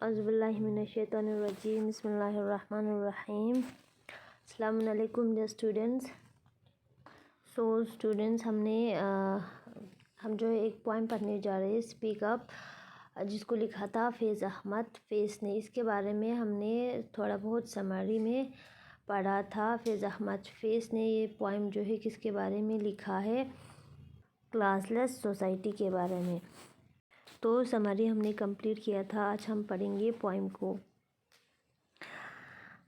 اعوذ باللہ من الشیطان الرجیم بسم اللہ الرحمن الرحیم۔ السلام علیکم ڈیئر اسٹوڈنٹس۔ اسٹوڈنٹس ہم جو ہے ایک پوائم پڑھنے جا رہے ہیں، اسپیک اپ، جس کو لکھا تھا فیض احمد فیض نے۔ اس کے بارے میں ہم نے تھوڑا بہت سمری میں پڑھا تھا۔ فیض احمد فیض نے یہ پوائم جو ہے کس کے بارے میں لکھا ہے؟ کلاس لیس سوسائٹی کے بارے میں۔ تو سمری ہم نے کمپلیٹ کیا تھا، آج ہم پڑھیں گے پوائم کو۔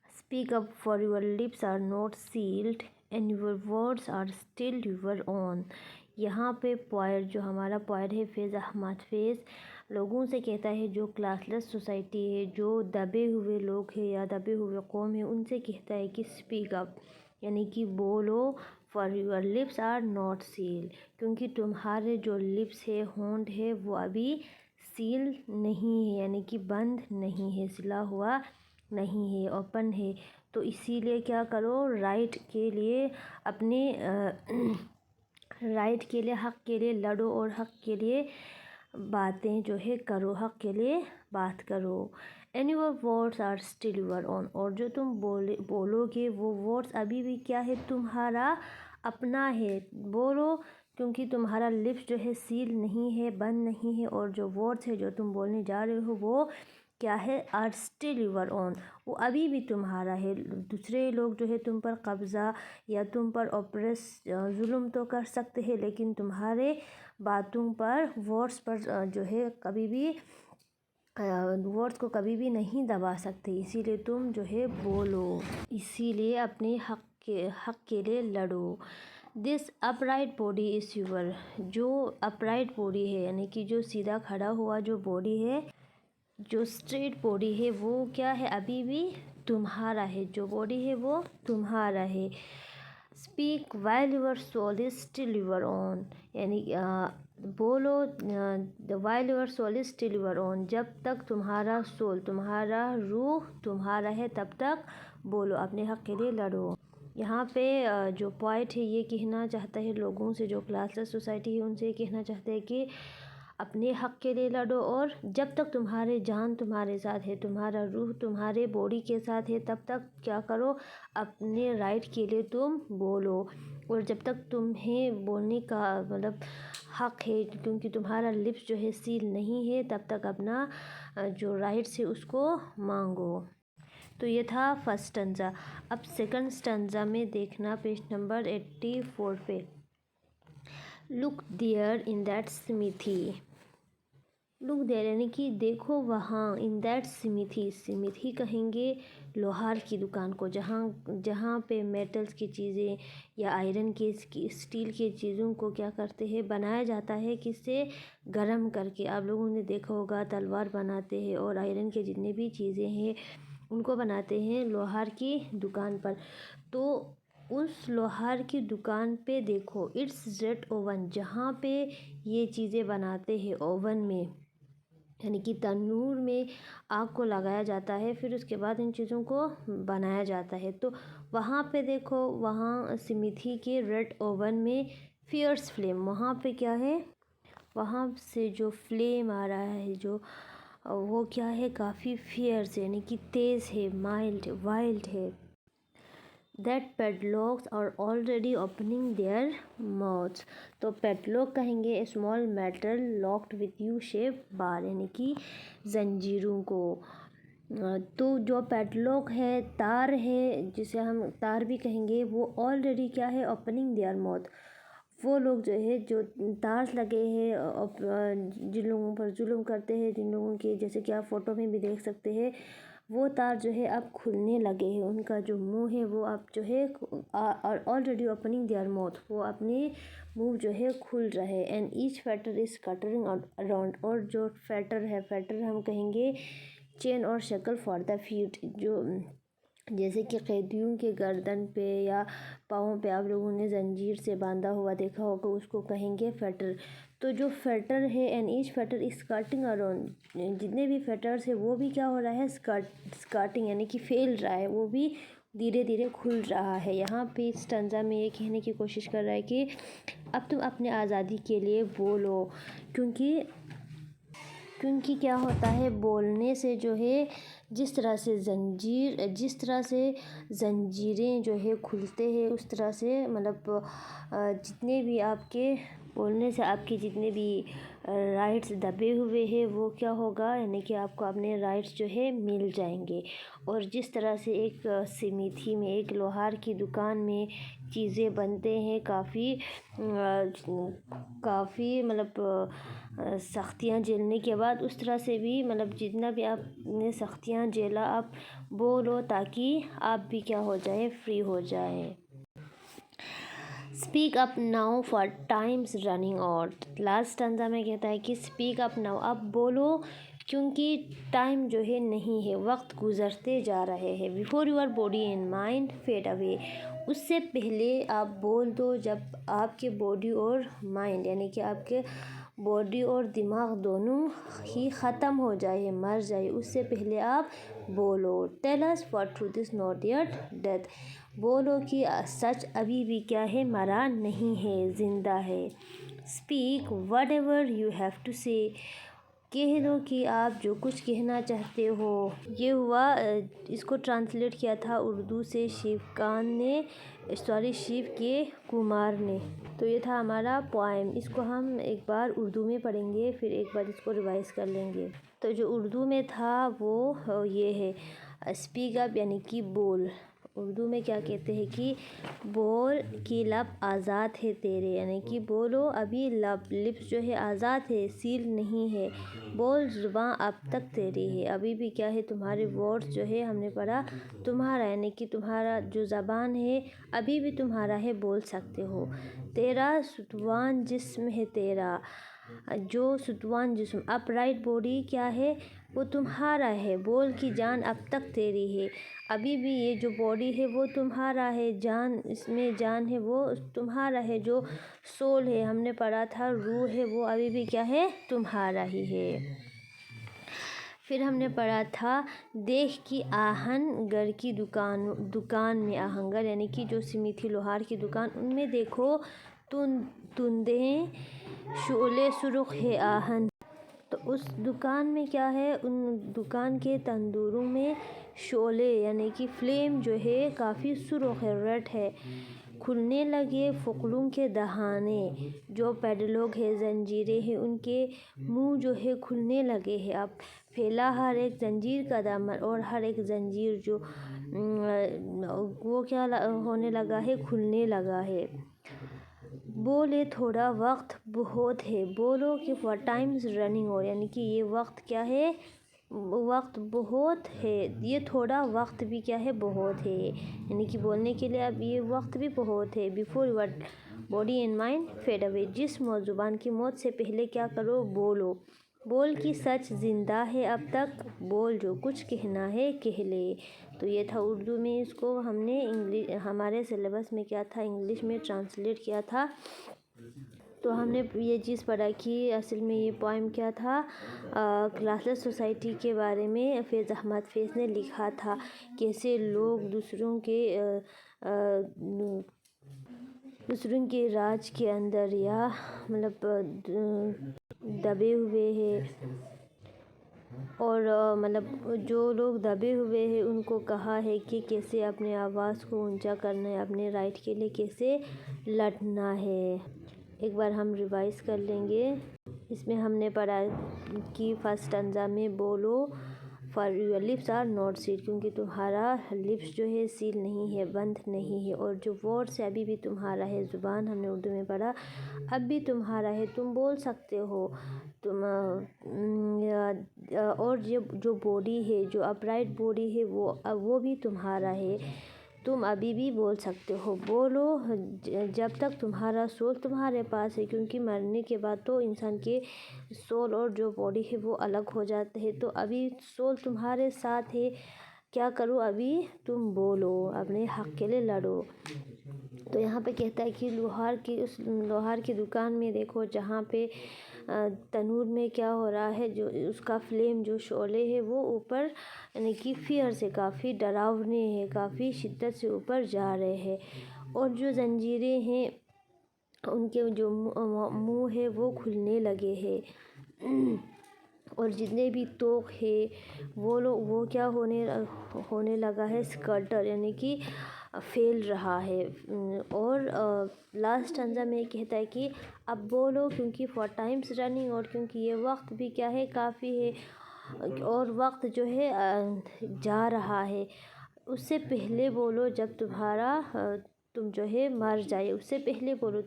Speak up for your lips are not sealed and your words are still your own. یہاں پہ پوائٹ جو ہمارا پوائٹ ہے فیض احمد فیض، لوگوں سے کہتا ہے جو کلاس لیس سوسائٹی ہے، جو دبے ہوئے لوگ ہیں یا دبے ہوئے قوم ہے، ان سے کہتا ہے کہ اسپیک اپ یعنی کہ بولو، for your lips are not seal, کیونکہ تمہارے جو لپس ہے، ہونٹ ہے، وہ ابھی سیل نہیں ہے، یعنی کہ بند نہیں ہے، سلا ہوا نہیں ہے، اوپن ہے۔ تو اسی لیے کیا کرو، رائٹ کے لیے اپنے رائٹ کے لیے، حق کے لیے لڑو اور حق کے لیے باتیں جو ہے کرو، حق کے لیے بات کرو۔ And your words are still your own, اور جو تم بولو گے وہ ورڈس ابھی بھی کیا ہے، تمہارا اپنا ہے۔ بولو کیونکہ تمہارا لپس جو ہے سیل نہیں ہے، بند نہیں ہے، اور جو ورڈس ہے جو تم بولنے جا رہے ہو وہ کیا ہے، آر اسٹل یور اون، وہ ابھی بھی تمہارا ہے۔ دوسرے لوگ جو ہے تم پر قبضہ یا تم پر ظلم تو کر سکتے ہیں، لیکن تمہارے باتوں پر، ورڈس پر جو ہے کبھی بھی ورڈس کو کبھی بھی نہیں دبا سکتے۔ اسی لیے تم جو ہے بولو، اسی لیے اپنے حق کے لیے لڑو۔ This upright body is your, جو اپ رائٹ باڈی ہے یعنی کہ جو سیدھا کھڑا ہوا جو باڈی ہے، جو اسٹریٹ باڈی ہے، وہ کیا ہے، ابھی بھی تمہارا ہے، جو باڈی ہے وہ تمہارا ہے۔ Speak while your soul is still your اون، یعنی بولو while your soul is still your اون، جب تک تمہارا سول، تمہارا روح تمہارا ہے تب تک بولو، اپنے حق کے لیے لڑو۔ یہاں پہ جو پوائٹ ہے یہ کہنا چاہتا ہے لوگوں سے، جو کلاس لیس سوسائٹی ہے ان سے یہ کہنا چاہتا ہے کہ اپنے حق کے لیے لڑو، اور جب تک تمہارے جان تمہارے ساتھ ہے، تمہارا روح تمہارے باڈی کے ساتھ ہے، تب تک کیا کرو، اپنے رائٹ کے لیے تم بولو، اور جب تک تمہیں بولنے کا مطلب حق ہے، کیونکہ تمہارا لپس جو ہے سیل نہیں ہے، تب تک اپنا جو رائٹس ہے اس کو مانگو۔ تو یہ تھا فرسٹ اسٹنزا۔ اب سیکنڈ اسٹنزا میں دیکھنا پیج نمبر 84 پہ۔ Look there in that smithy, look there یعنی کہ دیکھو وہاں، ان دیٹ سمیتھی، سمیتھی کہیں گے لوہار کی دکان کو، جہاں پہ میٹلز کی چیزیں یا آئرن کے، اسٹیل کے چیزوں کو کیا کرتے ہیں، بنایا جاتا ہے، کس سے، گرم کر کے۔ آپ لوگوں نے دیکھا ہوگا تلوار بناتے ہیں، اور آئرن کے جتنے بھی چیزیں ہیں ان کو بناتے ہیں لوہار کی دکان پر۔ تو اس لوہار کی دکان پہ دیکھو، اٹس ریٹ اوون، جہاں پہ یہ چیزیں بناتے ہیں، اوون میں یعنی کہ تنور میں آگ کو لگایا جاتا ہے، پھر اس کے بعد ان چیزوں کو بنایا جاتا ہے۔ تو وہاں پہ دیکھو، وہاں سمیتھی کے ریڈ اوون میں فیئرس فلیم، وہاں پہ کیا ہے، وہاں سے جو فلیم آ رہا ہے، جو وہ کیا ہے، کافی فیئرس یعنی کہ تیز ہے، مائلڈ وائلڈ ہے۔ That padlocks are already opening their mouths, تو پیڈلاک کہیں گے small metal locked with U shape bar, یعنی کہ زنجیروں کو۔ تو جو پیڈلاک ہے، تار ہے، جسے ہم تار بھی کہیں گے، وہ آلریڈی کیا ہے، اوپننگ دیئر ماؤتھ، وہ لوگ جو ہے جو تار لگے ہیں، جن لوگوں پر ظلم کرتے ہیں، جن لوگوں کے، جیسے کہ آپ فوٹو میں بھی دیکھ سکتے ہیں، وہ تار جو ہے اب کھلنے لگے ہیں، ان کا جو منہ ہے وہ اب جو ہے آلریڈی اوپننگ دیئر ماؤتھ، وہ اپنے منہ جو ہے کھل رہے۔ And each fetter is clattering around, اور جو فیٹر ہے، فیٹر ہم کہیں گے چین اور شکل فار دا فیٹ، جو جیسے کہ قیدیوں کے گردن پہ یا پاؤں پہ آپ لوگوں نے زنجیر سے باندھا ہوا دیکھا ہوگا، اس کو کہیں گے فیٹر۔ تو جو فیٹر ہے، and each fetter is cutting around, جتنے بھی فیٹرس ہیں وہ بھی کیا ہو رہا ہے، اسکارٹنگ یعنی کہ پھیل رہا ہے، وہ بھی دھیرے دھیرے کھل رہا ہے۔ یہاں پہ اسٹنزا میں یہ کہنے کی کوشش کر رہا ہے کہ اب تم اپنے آزادی کے لیے بولو، کیونکہ کیونکہ کیا ہوتا ہے بولنے سے جو ہے جس طرح سے زنجیریں جو ہے کھلتے ہیں اس طرح سے مطلب جتنے بھی آپ کے بولنے سے آپ کے جتنے بھی رائٹس دبے ہوئے ہیں وہ کیا ہوگا، یعنی کہ آپ کو اپنے رائٹس جو ہے مل جائیں گے۔ اور جس طرح سے ایک سمیٹھی میں، ایک لوہار کی دکان میں چیزیں بنتے ہیں کافی مطلب سختیاں جھیلنے کے بعد، اس طرح سے بھی مطلب جتنا بھی آپ نے سختیاں جھیلا آپ بولو تاکہ آپ بھی کیا ہو جائے، فری ہو جائے۔ Speak up now for Times running out. Last stanza میں کہتا ہے کہ اسپیک اپ ناؤ، اب بولو کیونکہ ٹائم جو ہے نہیں ہے، وقت گزرتے جا رہے ہیں۔ Before your body and mind fade away, اس سے پہلے آپ بول دو جب آپ کے باڈی اور مائنڈ یعنی کہ آپ کے باڈی اور دماغ دونوں ہی ختم ہو جائے، مر جائے، اس سے پہلے آپ بولو۔ Tell us for truth is not yet death, بولو کہ سچ ابھی بھی کیا ہے، مرا نہیں ہے، زندہ ہے۔ Speak whatever you have to say, کہہ دو کہ آپ جو کچھ کہنا چاہتے ہو۔ یہ ہوا، اس کو ٹرانسلیٹ کیا تھا اردو سے شیو کے کمار نے۔ تو یہ تھا ہمارا پوائم، اس کو ہم ایک بار اردو میں پڑھیں گے، پھر ایک بار اس کو ریوائز کر لیں گے۔ تو جو اردو میں تھا وہ یہ ہے، اسپیک اپ یعنی کہ بول۔ اردو میں کیا کہتے ہیں کہ بول کی لب آزاد ہے تیرے، یعنی کہ بولو ابھی لپس جو ہے آزاد ہے، سیل نہیں ہے۔ بول زباں اب تک تیری ہے، ابھی بھی کیا ہے تمہارے ورڈز جو ہے، ہم نے پڑھا تمہارا، یعنی کہ تمہارا جو زبان ہے ابھی بھی تمہارا ہے، بول سکتے ہو۔ تیرا ستوان جسم ہے تیرا، جو ستوان جسم اپ رائٹ باڈی کیا ہے، وہ تمہارا ہے۔ بول کی جان اب تک تیری ہے، ابھی بھی یہ جو باڈی ہے وہ تمہارا ہے، جان اس میں جان ہے وہ تمہارا ہے، جو سول ہے ہم نے پڑھا تھا روح ہے، وہ ابھی بھی کیا ہے، تمہارا ہی ہے۔ پھر ہم نے پڑھا تھا دیکھ کی آہن گر کی دکان میں آہنگر، یعنی کہ جو سمیٹھی لوہار کی دکان، ان میں دیکھو تندیں شعلے سرخ ہے آہن۔ تو اس دکان میں کیا ہے، ان دکان کے تندوروں میں شعلے یعنی کہ فلیم جو ہے کافی سرخ ہے، ریڈ ہے۔ کھلنے لگے فقلوں کے دہانے، جو پیڈلوگ ہے، زنجیریں ہیں، ان کے منہ جو ہے کھلنے لگے ہیں۔ اب پھیلا ہر ایک زنجیر کا دامن، اور ہر ایک زنجیر جو وہ کیا ہونے لگا ہے، کھلنے لگا ہے۔ بولے تھوڑا وقت بہت ہے، بولو کہ فار ٹائمز رننگ آؤٹ، یعنی کہ یہ وقت کیا ہے، وقت بہت ہے، یہ تھوڑا وقت بھی کیا ہے، بہت ہے، یعنی کہ بولنے کے لیے اب یہ وقت بھی بہت ہے۔ Before your body and mind fade away, جسم اور زبان کی موت سے پہلے کیا کرو، بولو۔ بول کی سچ زندہ ہے اب تک، بول جو کچھ کہنا ہے کہہ لے۔ تو یہ تھا اردو میں، اس کو ہم نے ہمارے سلیبس میں کیا تھا، انگلش میں ٹرانسلیٹ کیا تھا۔ تو ہم نے یہ چیز پڑھا کہ اصل میں یہ پوائم کیا تھا، کلاس لیس سوسائٹی کے بارے میں فیض احمد فیض نے لکھا تھا، کیسے لوگ دوسروں کے راج کے اندر یا مطلب دبے ہوئے ہیں، اور مطلب جو لوگ دبے ہوئے ہیں ان کو کہا ہے کہ کیسے اپنے آواز کو اونچا کرنا ہے، اپنے رائٹ کے لیے کیسے لڑنا ہے۔ ایک بار ہم ریوائز کر لیں گے۔ اس میں ہم نے پڑھا کہ فرسٹ اسٹینزا میں بولو for your lips are not seal, کیونکہ تمہارا لپس جو ہے سیل نہیں ہے، بند نہیں ہے، اور جو ورڈس ہے ابھی بھی تمہارا ہے، زبان ہم نے اردو میں پڑھا اب بھی تمہارا ہے، تم بول سکتے ہو تم، اور جو باڈی ہے، جو اپ رائٹ باڈی ہے، وہ بھی تمہارا ہے، تم ابھی بھی بول سکتے ہو۔ بولو جب تک تمہارا سول تمہارے پاس ہے، کیونکہ مرنے کے بعد تو انسان کے سول اور جو باڈی ہے وہ الگ ہو جاتے ہیں، تو ابھی سول تمہارے ساتھ ہے، کیا کرو، ابھی تم بولو، اپنے حق کے لیے لڑو۔ تو یہاں پہ کہتا ہے کہ لوہار کی دکان میں دیکھو، جہاں پہ تنور میں کیا ہو رہا ہے، جو اس کا فلیم جو شعلے ہے وہ اوپر، یعنی کہ فیئر سے کافی ڈراونے ہیں، کافی شدت سے اوپر جا رہے ہیں، اور جو زنجیریں ہیں ان کے جو منہ ہے وہ کھلنے لگے ہیں، اور جتنے بھی توق ہے وہ کیا ہونے لگا ہے، اسکرٹر یعنی کہ پھیل رہا ہے۔ اور لاسٹ انجا میں کہتا ہے کہ اب بولو کیونکہ فار ٹائمس رننگ، اور کیونکہ یہ وقت بھی کیا ہے، کافی ہے، اور وقت جو ہے جا رہا ہے۔ اس سے پہلے بولو جب تم جو ہے مر جائے، اس سے پہلے بولو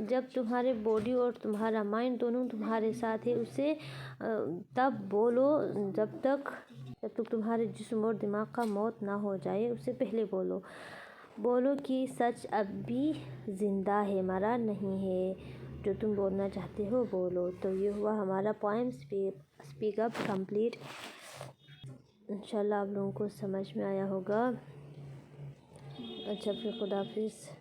جب تمہارے باڈی اور تمہارا مائنڈ دونوں تمہارے ساتھ ہے، اسے تب بولو جب تک تمہارے جسم اور دماغ کا موت نہ ہو جائے، اس سے پہلے بولو کہ سچ اب بھی زندہ ہے، مرا نہیں ہے، جو تم بولنا چاہتے ہو بولو۔ تو یہ ہوا ہمارا پوائم اسپیک اپ کمپلیٹ۔ انشاءاللہ آپ لوگوں کو سمجھ میں آیا ہوگا۔ اچھا پھر خدا حافظ۔